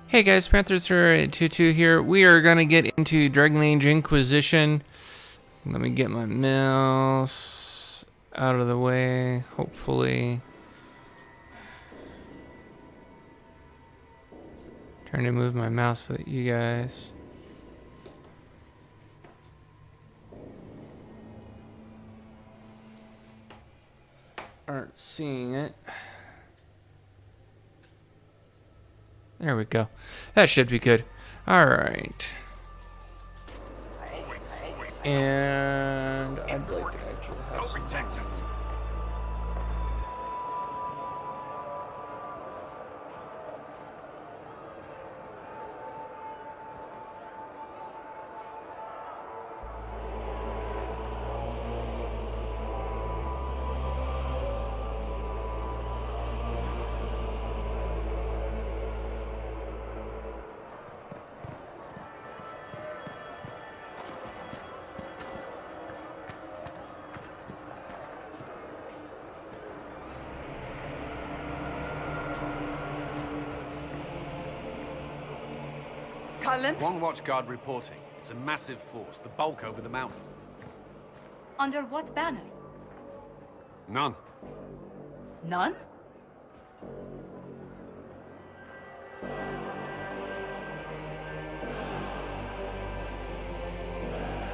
Hey guys, Panther22 here. We are going to get into Dragon Age Inquisition. Let me get my mouse out of the way, hopefully. Trying to move my mouse so that you guys aren't seeing it. There we go. That should be good. Alright. And I'd like to actually have some... Cullen? One watchguard reporting. It's a massive force, the bulk over the mountain. Under what banner? None. None?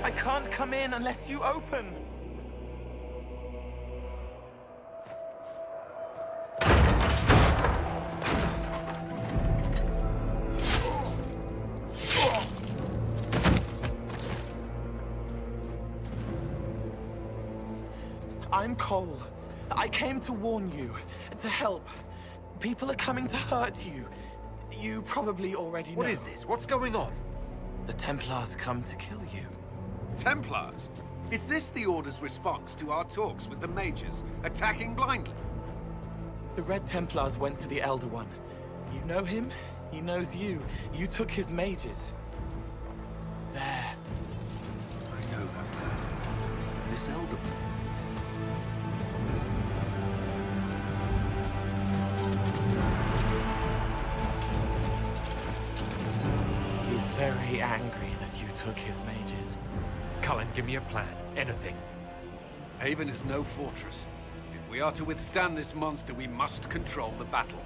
I can't come in unless you open. I'm Cole. I came to warn you, to help. People are coming to hurt you. You probably already know. What is this? What's going on? The Templars come to kill you. Templars? Is this the Order's response to our talks with the mages, attacking blindly? The Red Templars went to the Elder One. You know him, he knows you. You took his mages. There. I know that man. This Elder One. He's very angry that you took his mages. Cullen, give me a plan. Anything. Haven is no fortress. If we are to withstand this monster, we must control the battle.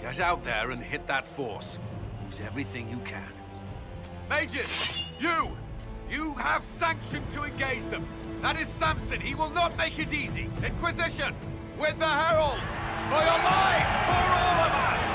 Get out there and hit that force. Use everything you can. Mages! You! You have sanction to engage them! That is Samson! He will not make it easy! Inquisition! With the Herald! For your lives! For all of us!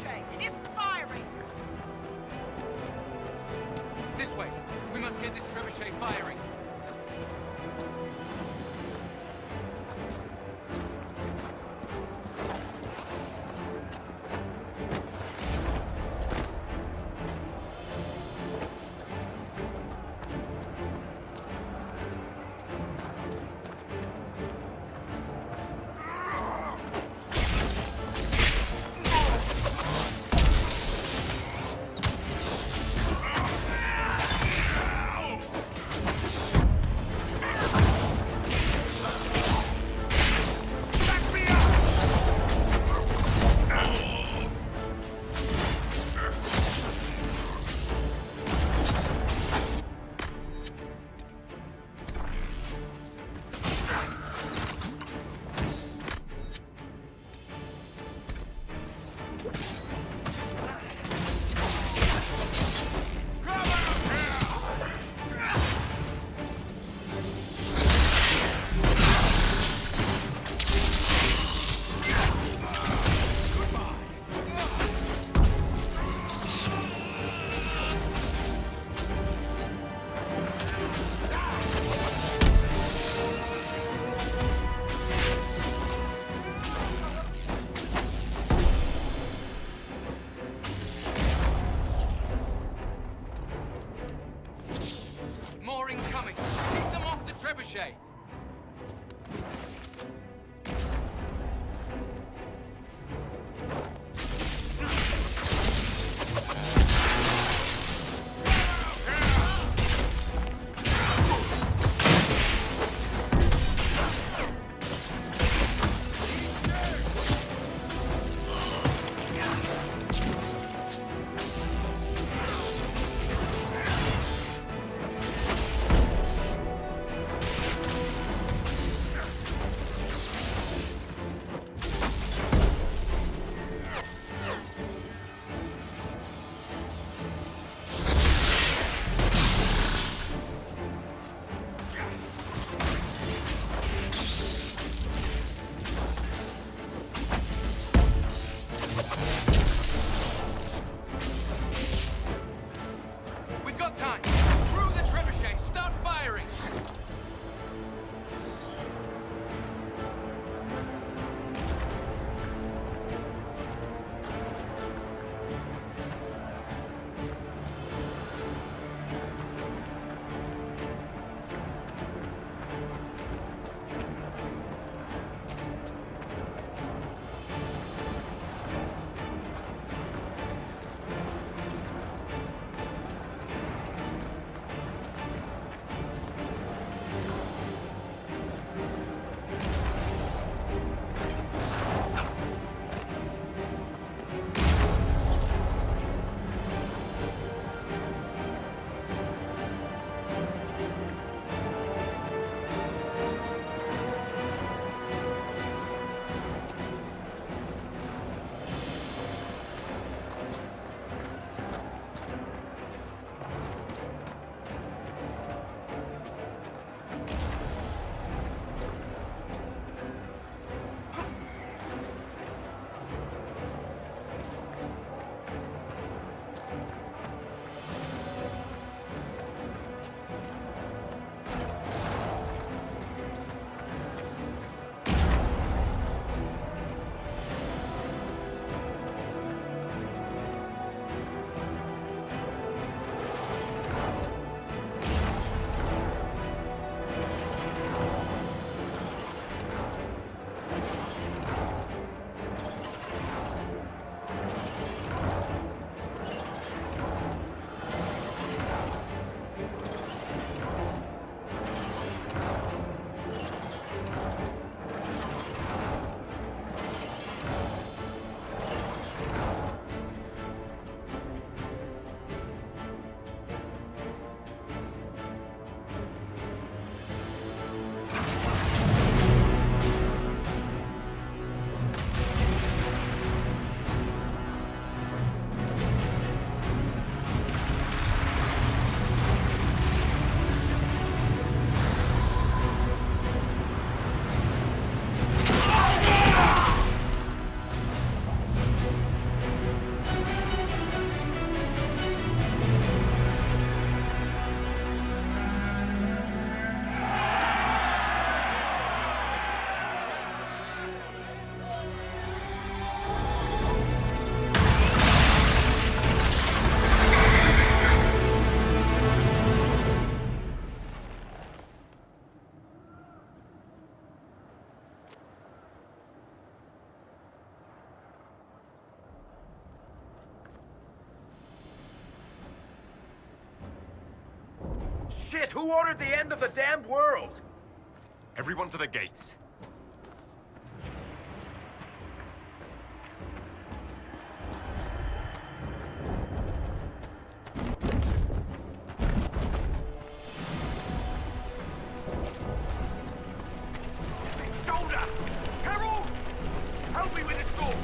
trebuchet is firing! This way! We must get this trebuchet firing! Shit, who ordered the end of the damned world? Everyone to the gates. Shoulder! Harold! Help me with this door!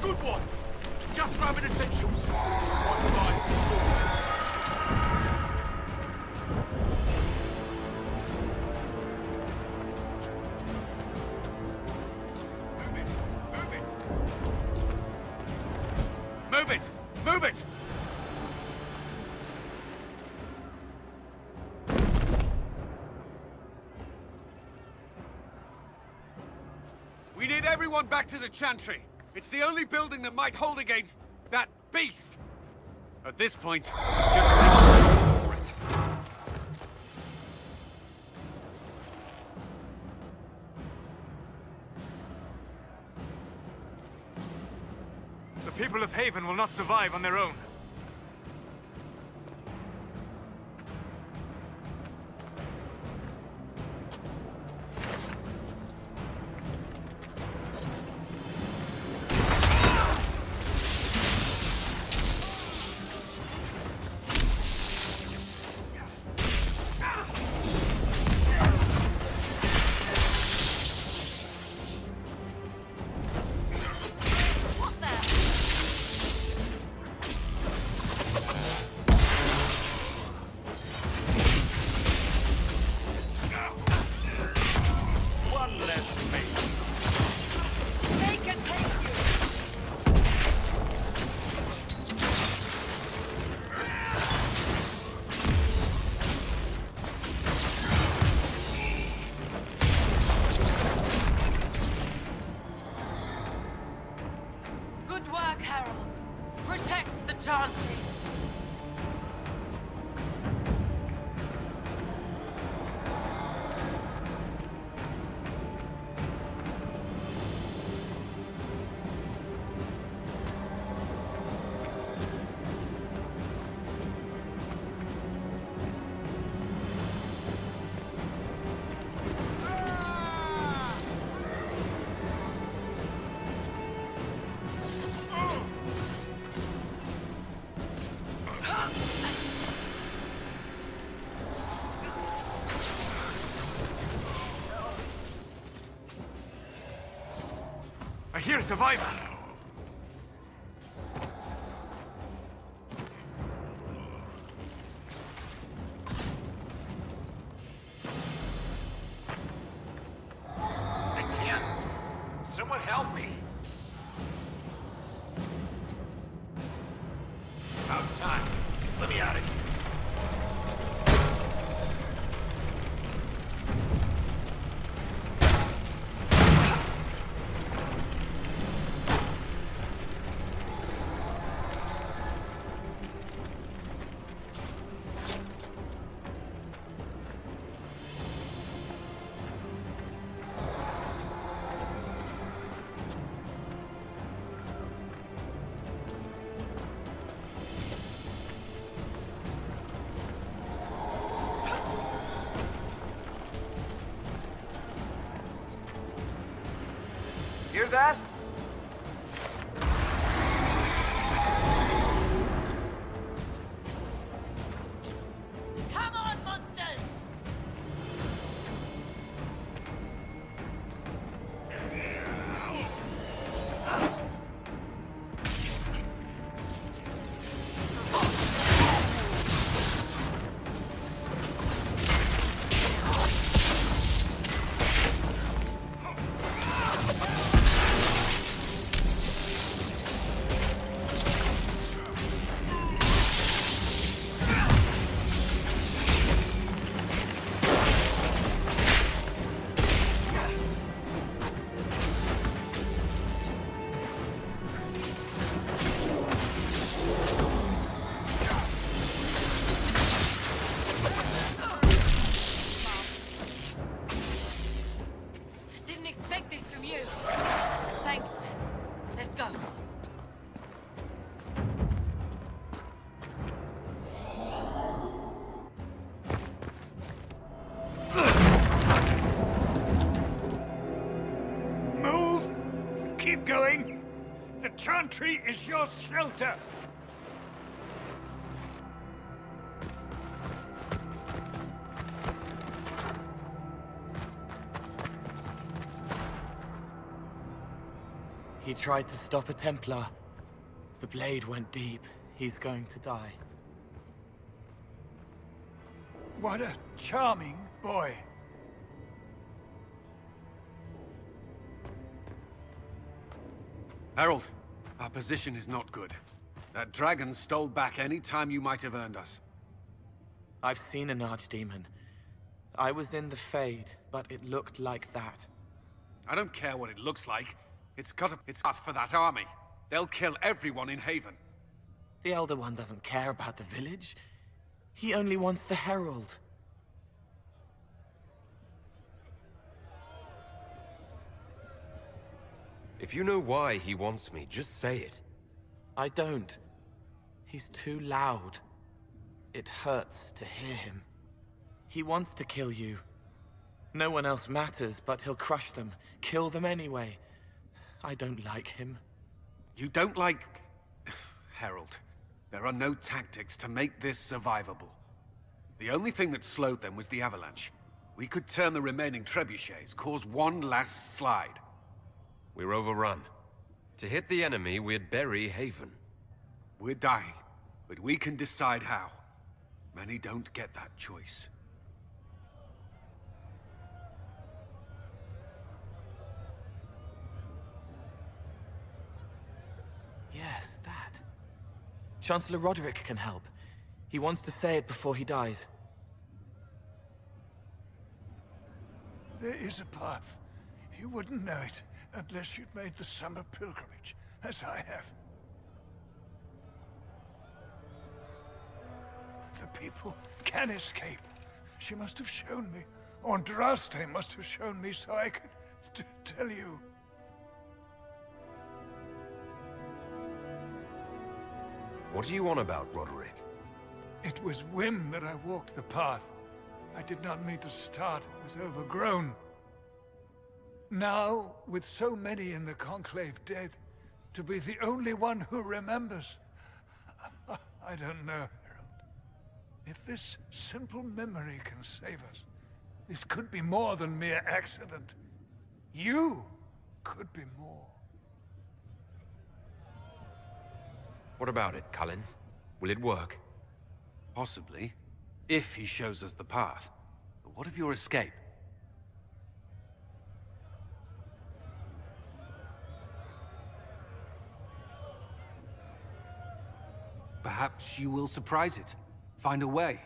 Good one! Just grabbing essentials. One line. Move it! Move it! We need everyone back to the Chantry. It's the only building that might hold against that beast. At this point, just make for it. The people of Haven will not survive on their own. They can take you! Good work, Harold. Protect the Chantry. I hear a survivor. I can't. Someone help me. About time. Let me out of here. Hear that? Come on, monsters! keep going. The Chantry is your shelter. He tried to stop a Templar. The blade went deep. He's going to die. What a charming boy. Harold, our position is not good. That dragon stole back any time you might have earned us. I've seen an archdemon. I was in the Fade, but it looked like that. I don't care what it looks like. It's path for that army. They'll kill everyone in Haven. The Elder One doesn't care about the village. He only wants the Herald. If you know why he wants me, just say it. I don't. He's too loud. It hurts to hear him. He wants to kill you. No one else matters, but he'll crush them, kill them anyway. I don't like him. You don't like... Harold, there are no tactics to make this survivable. The only thing that slowed them was the avalanche. We could turn the remaining trebuchets, cause one last slide. We're overrun. To hit the enemy, we'd bury Haven. We're dying, but we can decide how. Many don't get that choice. Yes, that. Chancellor Roderick can help. He wants to say it before he dies. There is a path. You wouldn't know it unless you'd made the summer pilgrimage, as I have. The people can escape. She must have shown me. Or Andraste must have shown me so I could tell you. What are you on about, Roderick? It was whim that I walked the path. I did not mean to start. It was overgrown. Now, with so many in the Conclave dead, to be the only one who remembers... I don't know, Harold. If this simple memory can save us, this could be more than mere accident. You could be more. What about it, Cullen? Will it work? Possibly, if he shows us the path. But what of your escape? Perhaps you will surprise it. Find a way.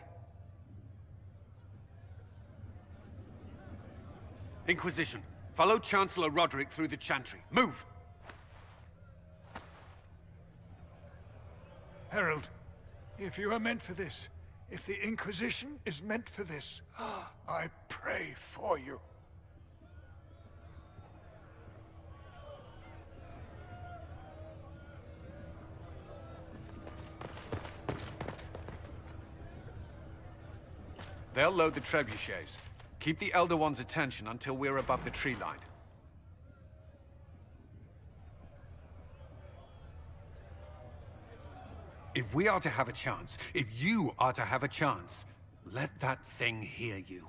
Inquisition, follow Chancellor Roderick through the Chantry. Move! Harold, if you are meant for this, if the Inquisition is meant for this, I pray for you. They'll load the trebuchets. Keep the Elder One's attention until we're above the tree line. If we are to have a chance, if you are to have a chance, let that thing hear you.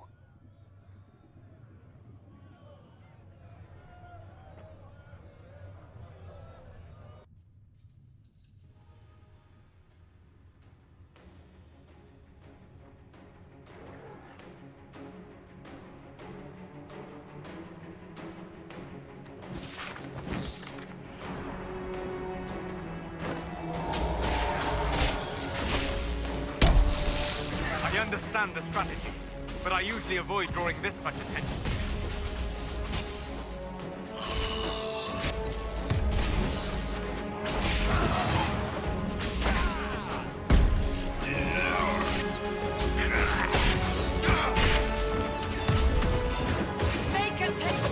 I understand the strategy, but I usually avoid drawing this much attention. Make us take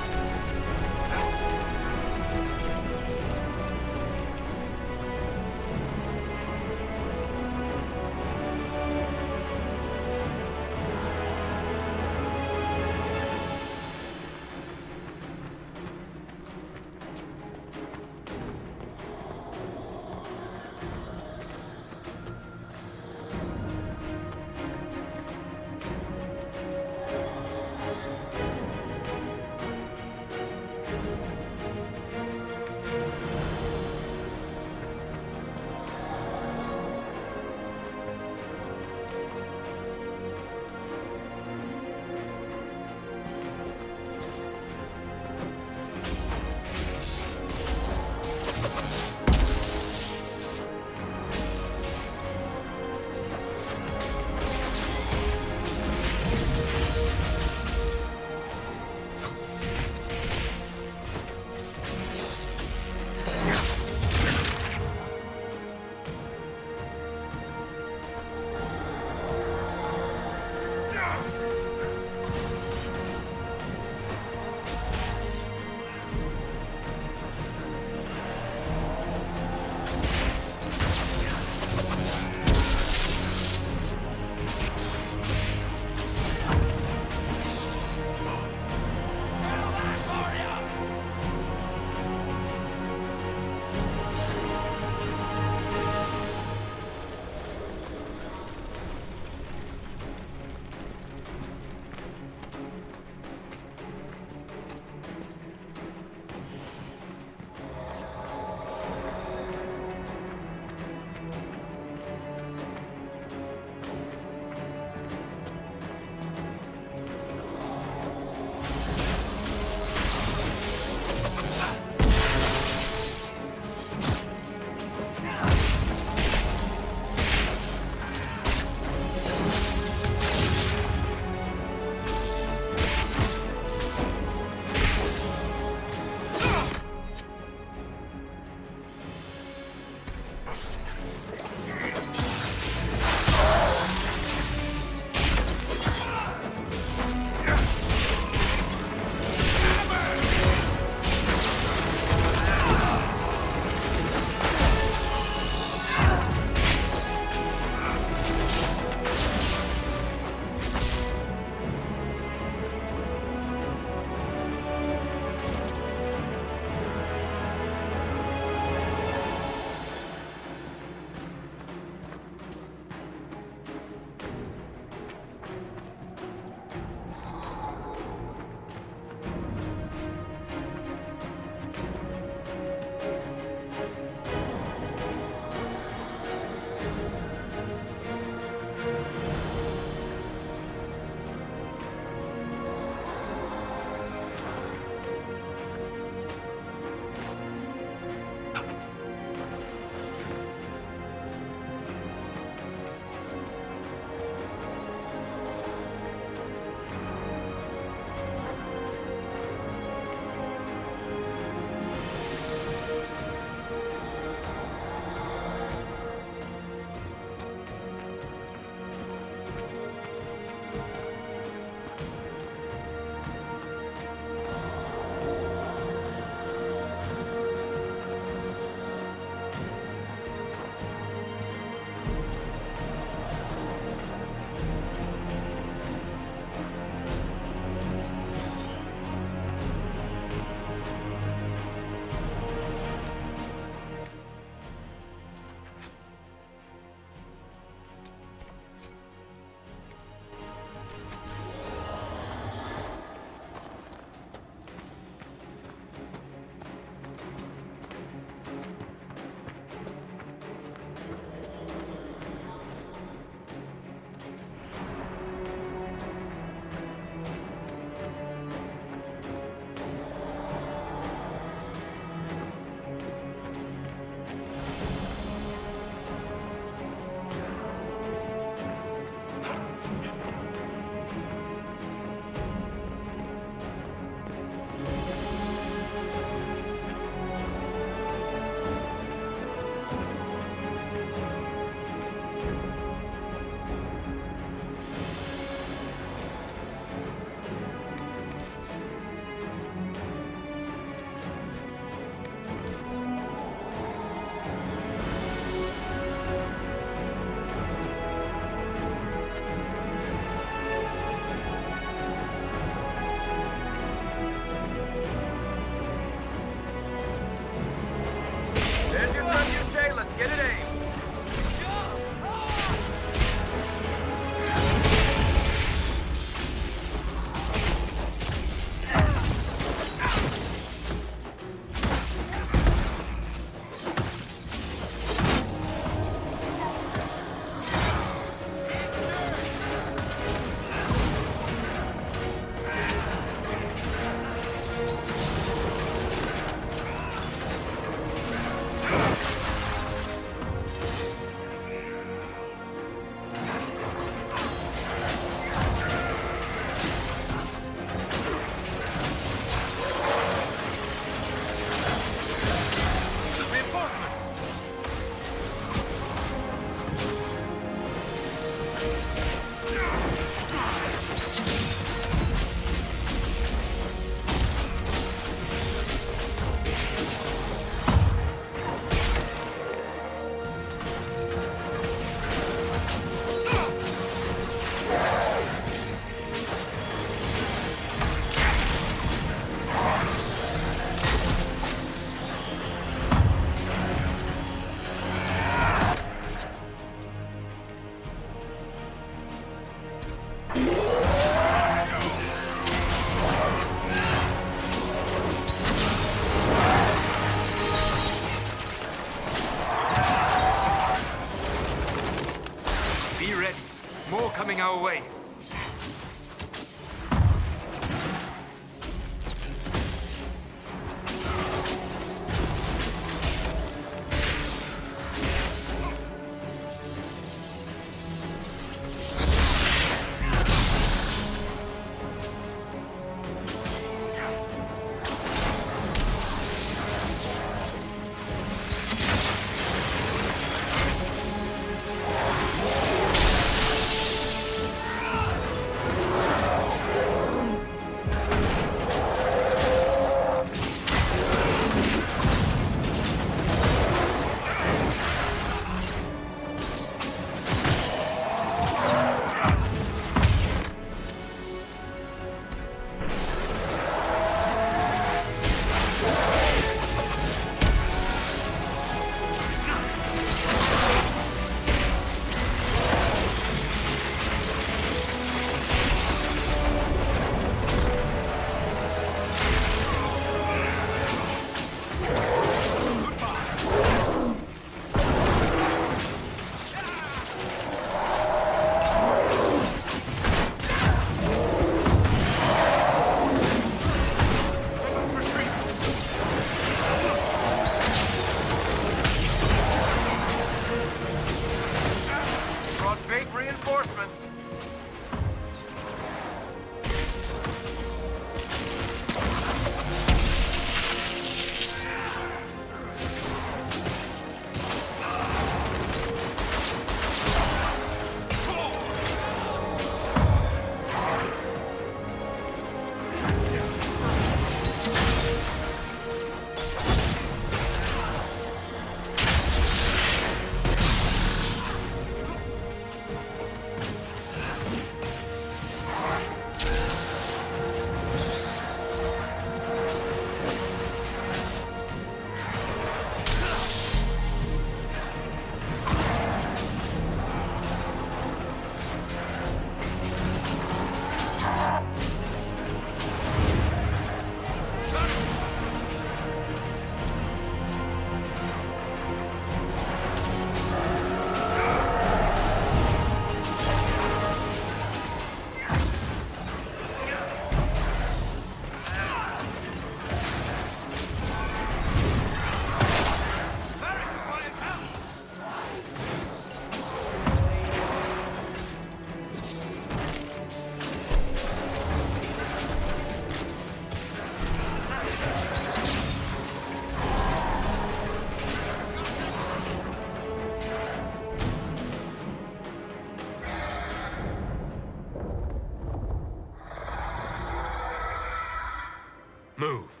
Move.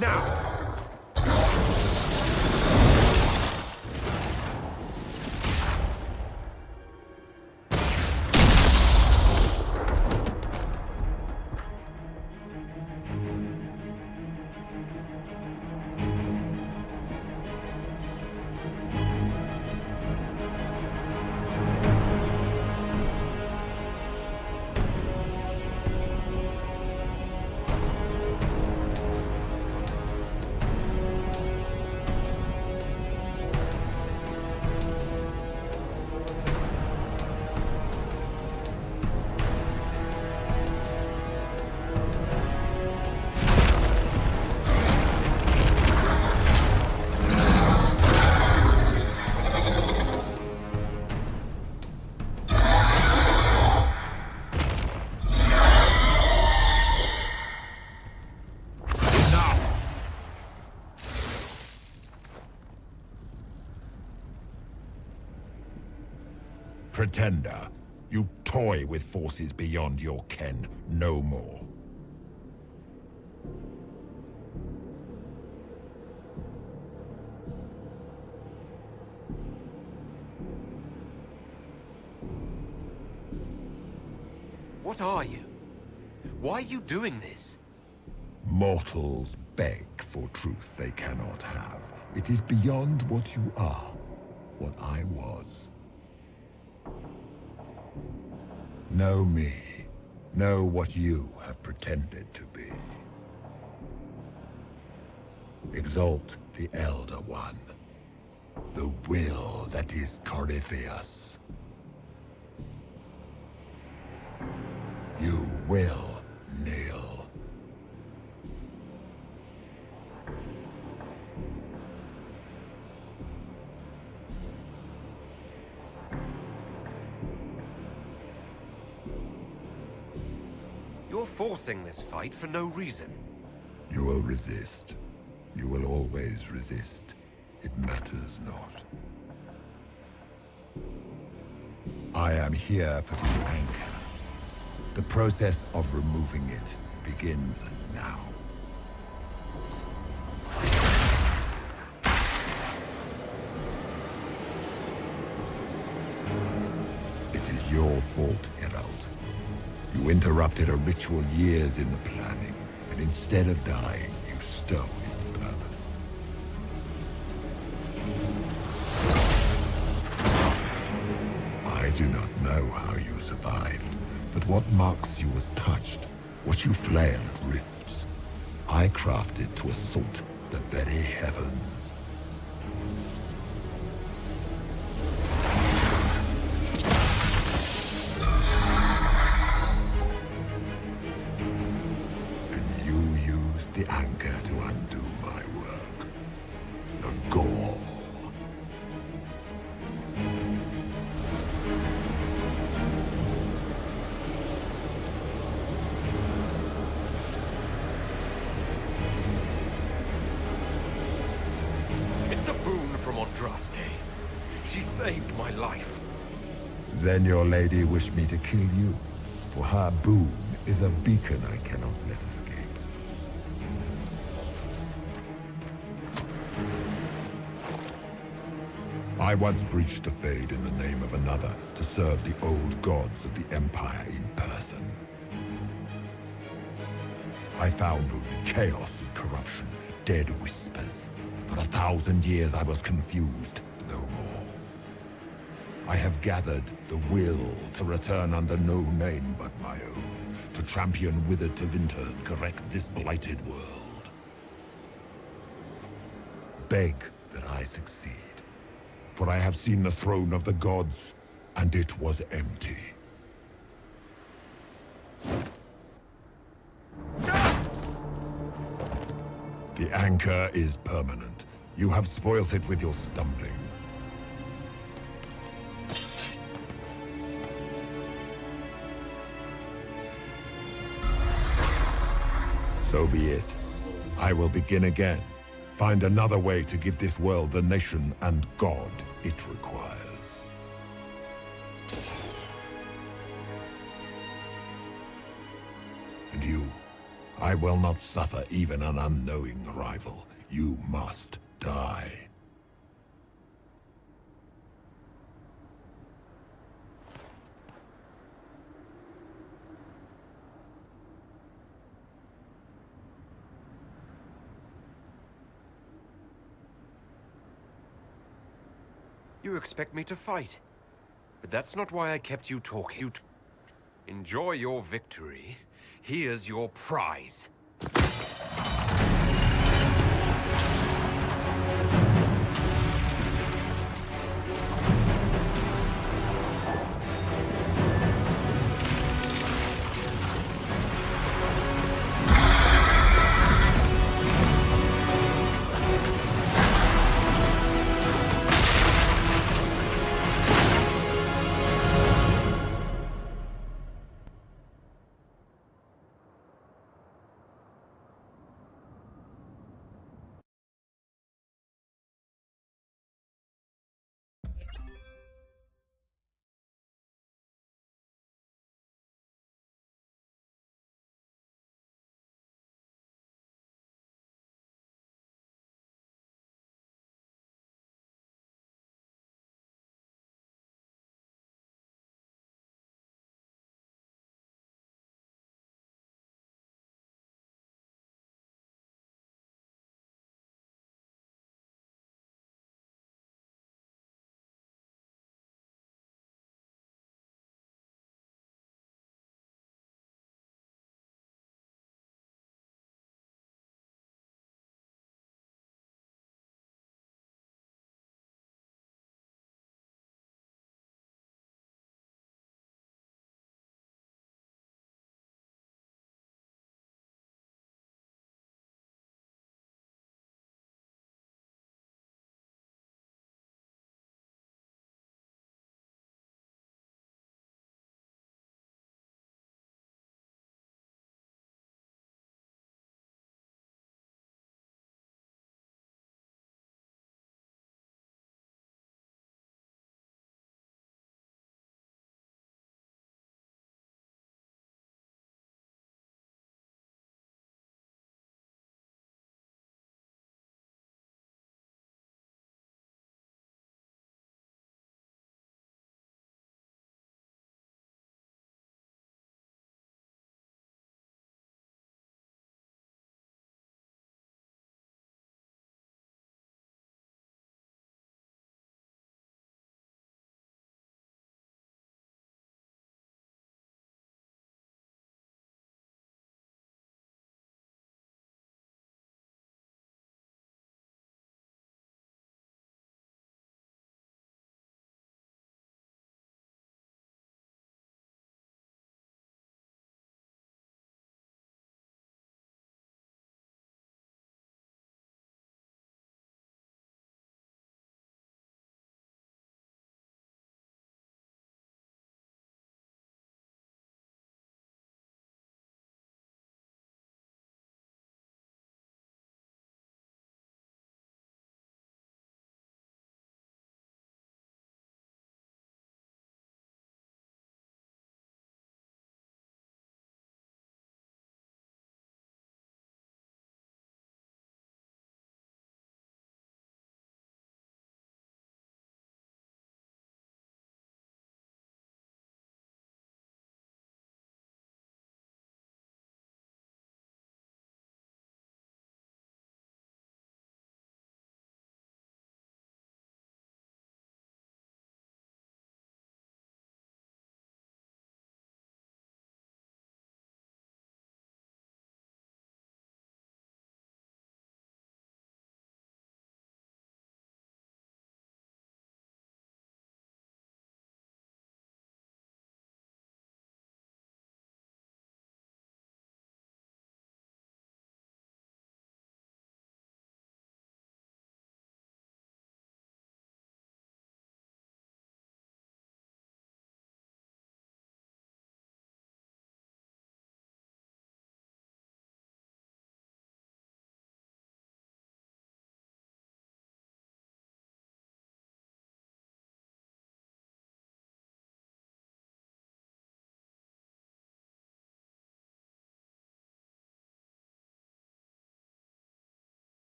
Now! Pretender, you toy with forces beyond your ken, no more. What are you? Why are you doing this? Mortals beg for truth they cannot have. It is beyond what you are, what I was. Know me. Know what you have pretended to be. Exalt the Elder One. The will that is Corypheus. You will kneel. You're forcing this fight for no reason. You will resist. You will always resist. It matters not. I am here for the anchor. The process of removing it begins now. It is your fault, Herald. You interrupted a ritual years in the planning, and instead of dying, you stole its purpose. I do not know how you survived, but what marks you as touched, what you flail at rifts, I crafted to assault the very heavens. The anchor to undo my work. The gore. It's a boon from Andraste. She saved my life. Then your lady wished me to kill you, for her boon is a beacon I cannot let escape. I once breached the Fade in the name of another to serve the old gods of the Empire in person. I found only chaos and corruption, dead whispers. For 1,000 years I was confused, no more. I have gathered the will to return under no name but my own, to champion withered to winter and correct this blighted world. Beg that I succeed. For I have seen the throne of the gods, and it was empty. The anchor is permanent. You have spoilt it with your stumbling. So be it. I will begin again. Find another way to give this world the nation and God it requires. And you, I will not suffer even an unknowing rival. You must die. You expect me to fight. But that's not why I kept you talking. Enjoy your victory. Here's your prize.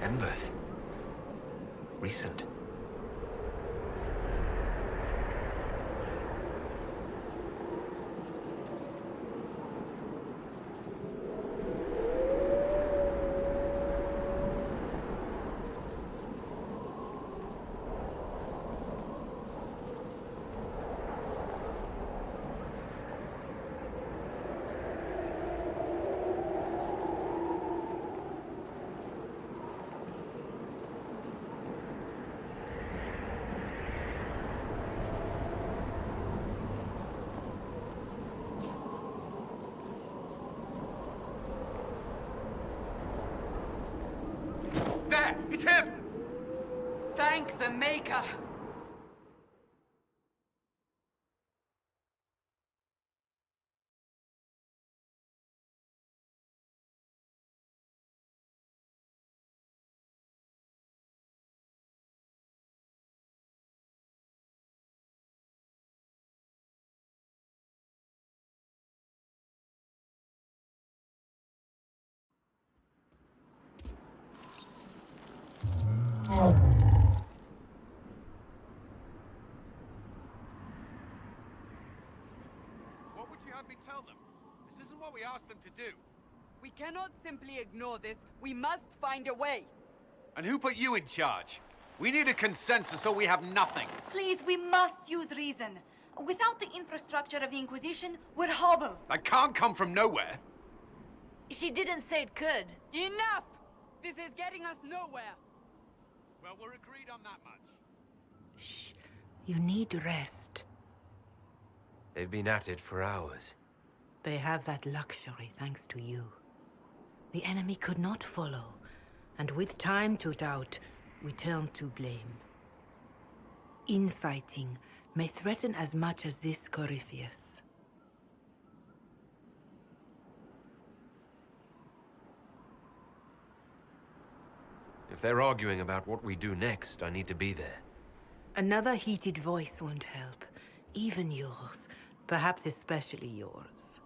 Embers. Recent. There! It's him! Thank the Maker! What would you have me tell them? This isn't what we asked them to do. We cannot simply ignore this. We must find a way. And who put you in charge? We need a consensus or we have nothing. Please, we must use reason. Without the infrastructure of the Inquisition, we're hobbled. That can't come from nowhere. She didn't say it could. Enough! This is getting us nowhere. Well, we're agreed on that much. Shh. You need rest. They've been at it for hours. They have that luxury thanks to you. The enemy could not follow, and with time to doubt, we turn to blame. Infighting may threaten as much as this Corypheus. If they're arguing about what we do next, I need to be there. Another heated voice won't help. Even yours. Perhaps especially yours.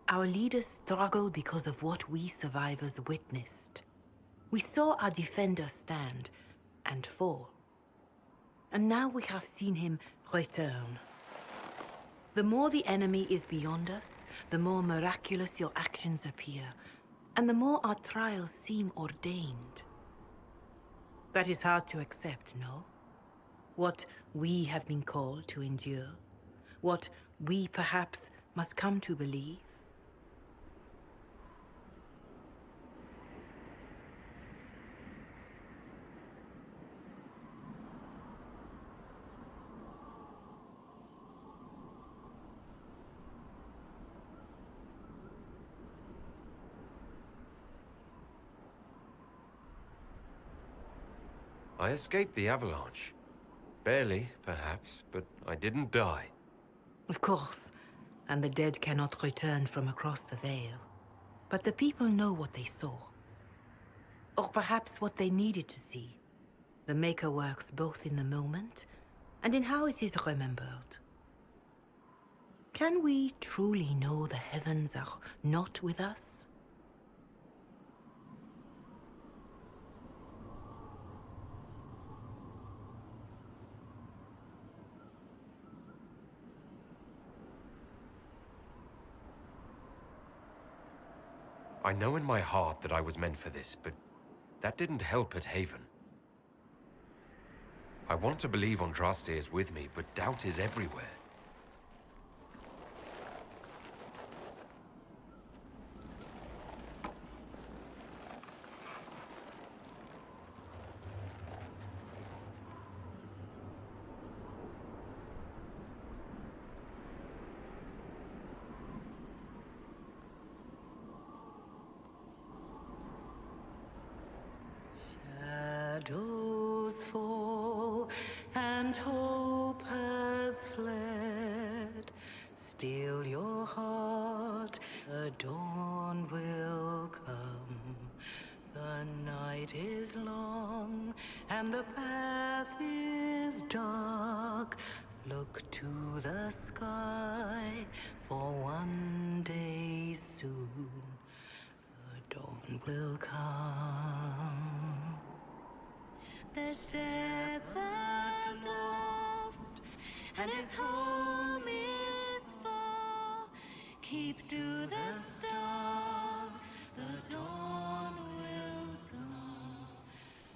Our leaders struggle because of what we survivors witnessed. We saw our defender stand and fall. And now we have seen him return. The more the enemy is beyond us, the more miraculous your actions appear, and the more our trials seem ordained. That is hard to accept, no? What we have been called to endure, what we perhaps must come to believe. I escaped the avalanche. Barely, perhaps, but I didn't die. Of course, and the dead cannot return from across the veil. But the people know what they saw. Or perhaps what they needed to see. The Maker works both in the moment and in how it is remembered. Can we truly know the heavens are not with us? I know in my heart that I was meant for this, but that didn't help at Haven. I want to believe Andraste is with me, but doubt is everywhere. Shadows fall and hope has fled. Still your heart, the dawn will come. The night is long and the path is dark. Look to the sky, for one day soon the dawn will come. that his home is far. Keep to the stars, the dawn will come.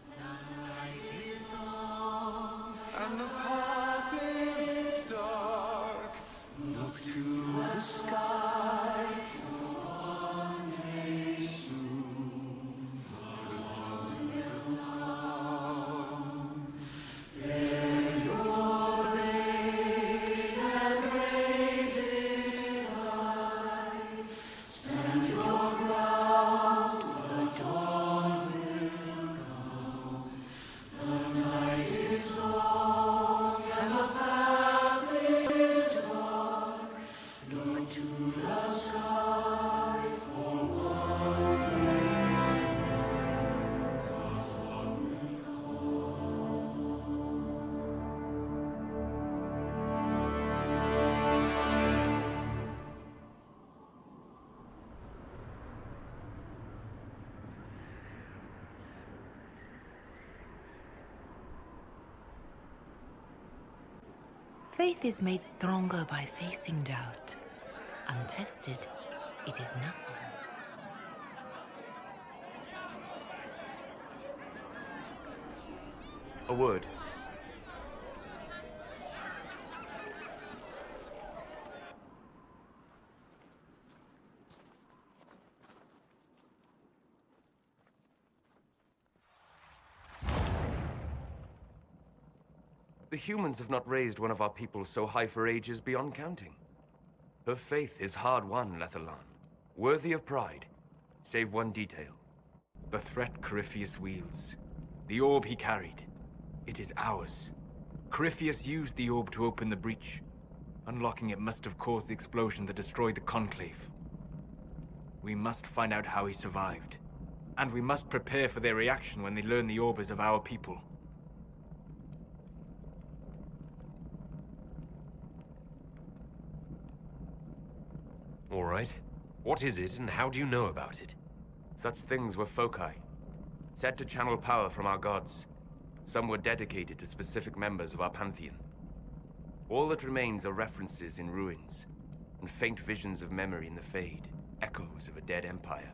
The night is long, And the path is dark. Look to the sky. One day soon, the dawn will come. There your blade and raise it high. Stand your ground, the dawn will come. The night is long and the path is dark. Look to the sky for what is Faith is made stronger by facing doubt. Untested, it is nothing. A word. The humans have not raised one of our people so high for ages beyond counting. Her faith is hard-won, Lethalan. Worthy of pride, save one detail. The threat Corypheus wields. The orb he carried. It is ours. Corypheus used the orb to open the breach. Unlocking it must have caused the explosion that destroyed the Conclave. We must find out how he survived. And we must prepare for their reaction when they learn the orb is of our people. All right. What is it, and how do you know about it? Such things were foci, said to channel power from our gods. Some were dedicated to specific members of our pantheon. All that remains are references in ruins, and faint visions of memory in the Fade, echoes of a dead empire.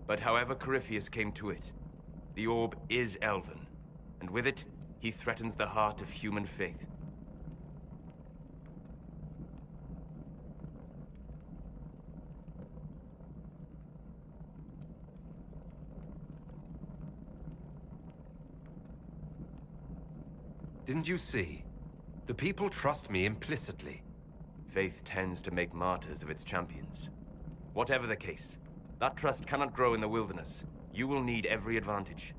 But however Corypheus came to it, the orb is elven, and with it, he threatens the heart of human faith. Didn't you see? The people trust me implicitly. Faith tends to make martyrs of its champions. Whatever the case, that trust cannot grow in the wilderness. You will need every advantage.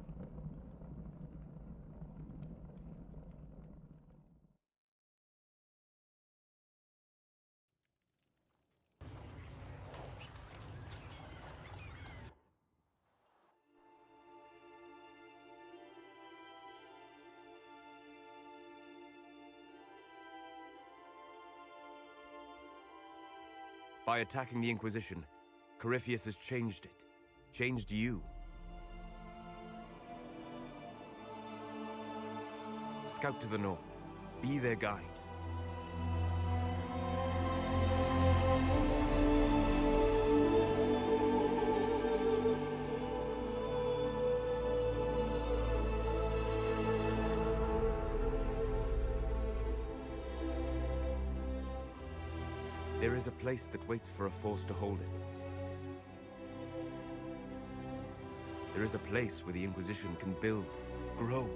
By attacking the Inquisition, Corypheus has changed it. Changed you. Scout to the north. Be their guide. There is a place that waits for a force to hold it. There is a place where the Inquisition can build, grow.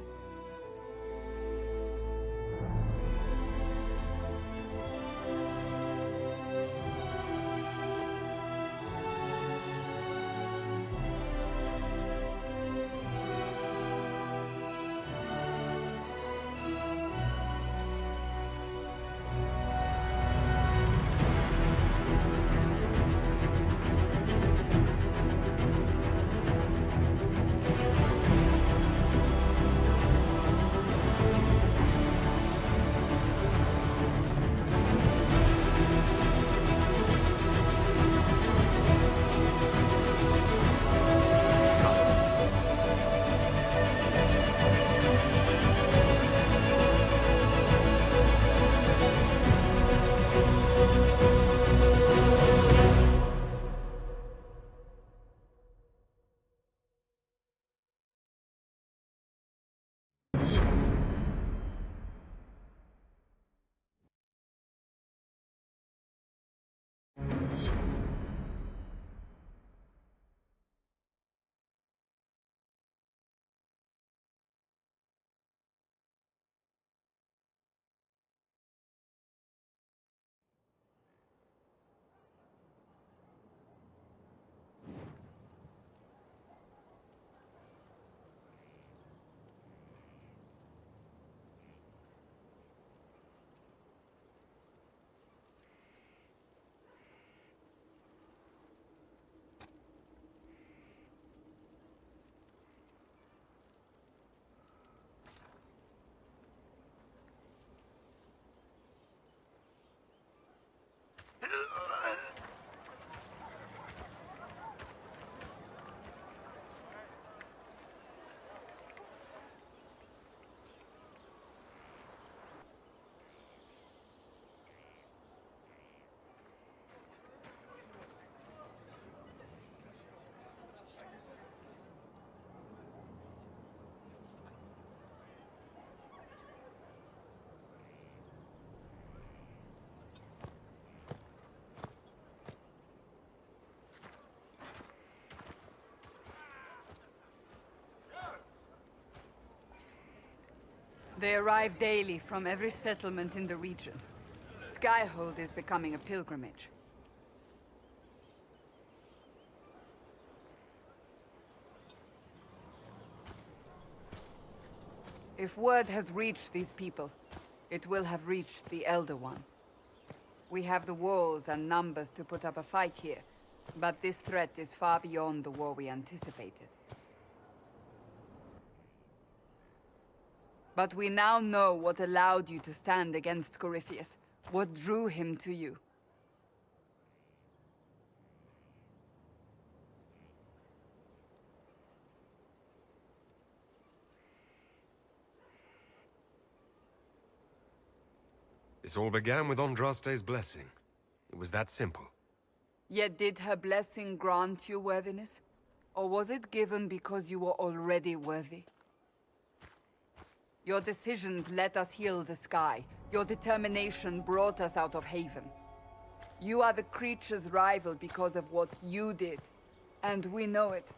They arrive daily from every settlement in the region. Skyhold is becoming a pilgrimage. If word has reached these people, it will have reached the Elder One. We have the walls and numbers to put up a fight here, but this threat is far beyond the war we anticipated. But we now know what allowed you to stand against Corypheus, what drew him to you. This all began with Andraste's blessing. It was that simple. Yet did her blessing grant you worthiness? Or was it given because you were already worthy? Your decisions let us heal the sky. Your determination brought us out of Haven. You are the creature's rival because of what you did. And we know it.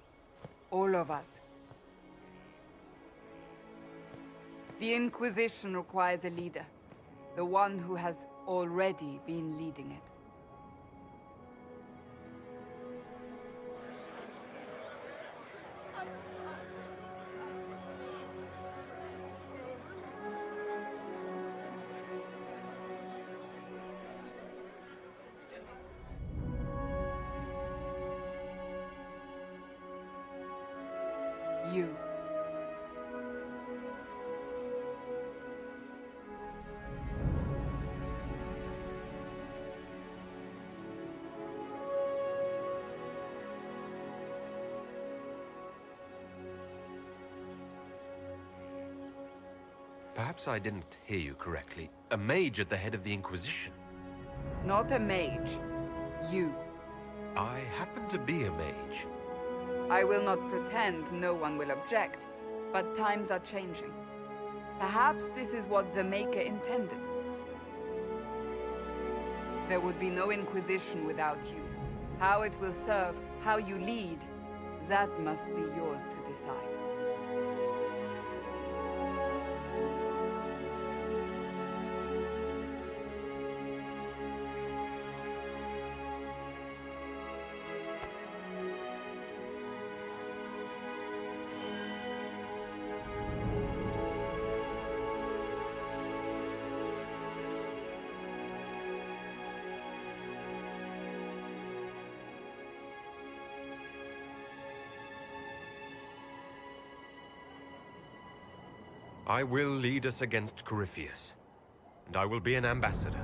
All of us. The Inquisition requires a leader. The one who has already been leading it. You. Perhaps I didn't hear you correctly. A mage at the head of the Inquisition. Not a mage. You. I happen to be a mage. I will not pretend no one will object, but times are changing. Perhaps this is what the Maker intended. There would be no Inquisition without you. How it will serve, how you lead, that must be yours to decide. I will lead us against Corypheus. And I will be an ambassador.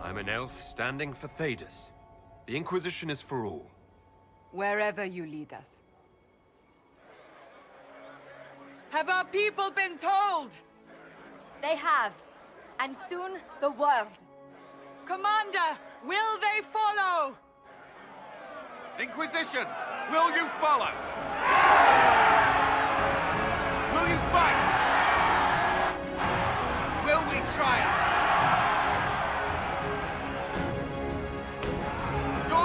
I'm an elf standing for Thedas. The Inquisition is for all. Wherever you lead us. Have our people been told? They have. And soon, the world. Commander, will they follow? Inquisition, will you follow? Will you fight? Will we triumph? Your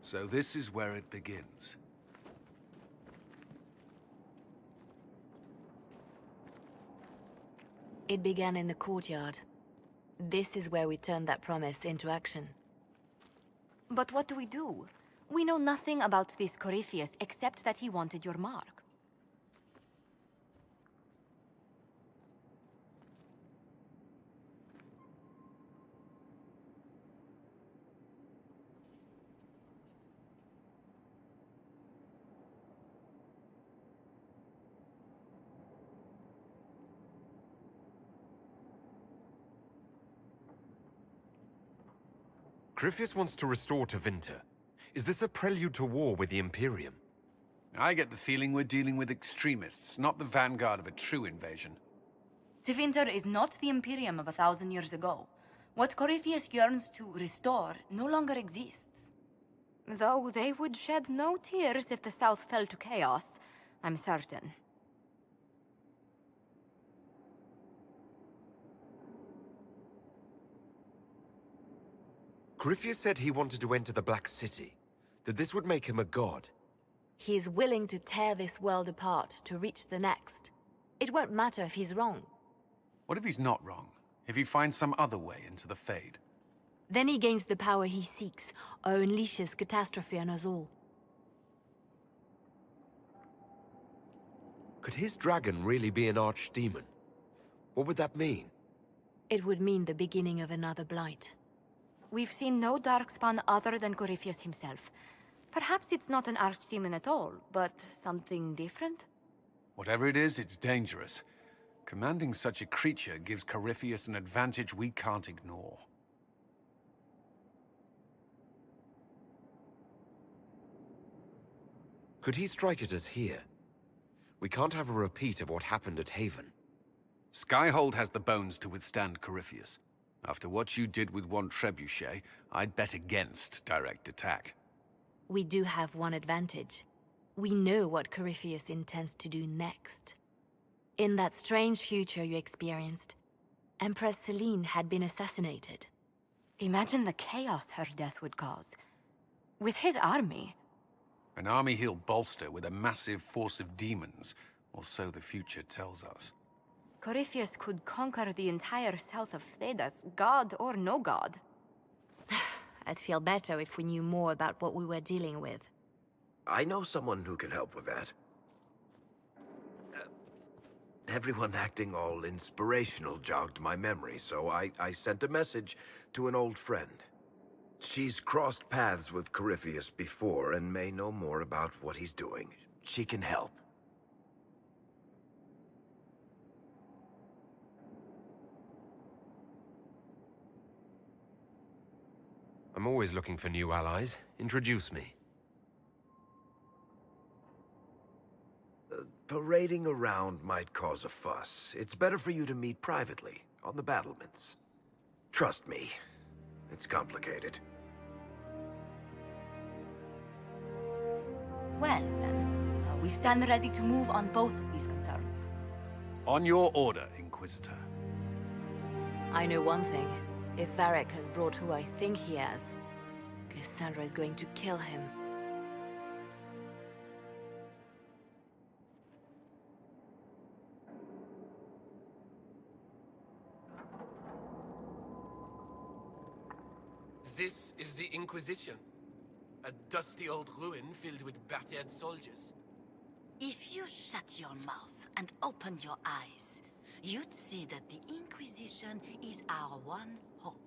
So this is where it begins. It began in the courtyard. This is where we turned that promise into action. But what do we do? We know nothing about this Corypheus except that he wanted your mark. Corypheus wants to restore Tevinter. Is this a prelude to war with the Imperium? I get the feeling we're dealing with extremists, not the vanguard of a true invasion. Tevinter is not the Imperium of 1,000 years ago. What Corypheus yearns to restore no longer exists. Though they would shed no tears if the South fell to chaos, I'm certain. Corypheus said he wanted to enter the Black City, that this would make him a god. He is willing to tear this world apart to reach the next. It won't matter if he's wrong. What if he's not wrong? If he finds some other way into the Fade? Then he gains the power he seeks, or unleashes catastrophe on us all. Could his dragon really be an archdemon? What would that mean? It would mean the beginning of another blight. We've seen no Darkspawn other than Corypheus himself. Perhaps it's not an archdemon at all, but something different? Whatever it is, it's dangerous. Commanding such a creature gives Corypheus an advantage we can't ignore. Could he strike at us here? We can't have a repeat of what happened at Haven. Skyhold has the bones to withstand Corypheus. After what you did with one trebuchet, I'd bet against direct attack. We do have one advantage. We know what Corypheus intends to do next. In that strange future you experienced, Empress Selene had been assassinated. Imagine the chaos her death would cause. With his army. An army he'll bolster with a massive force of demons, or so the future tells us. Corypheus could conquer the entire south of Thedas, god or no god. I'd feel better if we knew more about what we were dealing with. I know someone who can help with that. Everyone acting all inspirational jogged my memory, so I sent a message to an old friend. She's crossed paths with Corypheus before and may know more about what he's doing. She can help. I'm always looking for new allies. Introduce me. Parading around might cause a fuss. It's better for you to meet privately, on the battlements. Trust me, it's complicated. Well, then, we stand ready to move on both of these concerns. On your order, Inquisitor. I know one thing. If Varric has brought who I think he has, Cassandra is going to kill him. This is the Inquisition. A dusty old ruin filled with battered soldiers. If you shut your mouth and open your eyes, you'd see that the Inquisition is our one hope.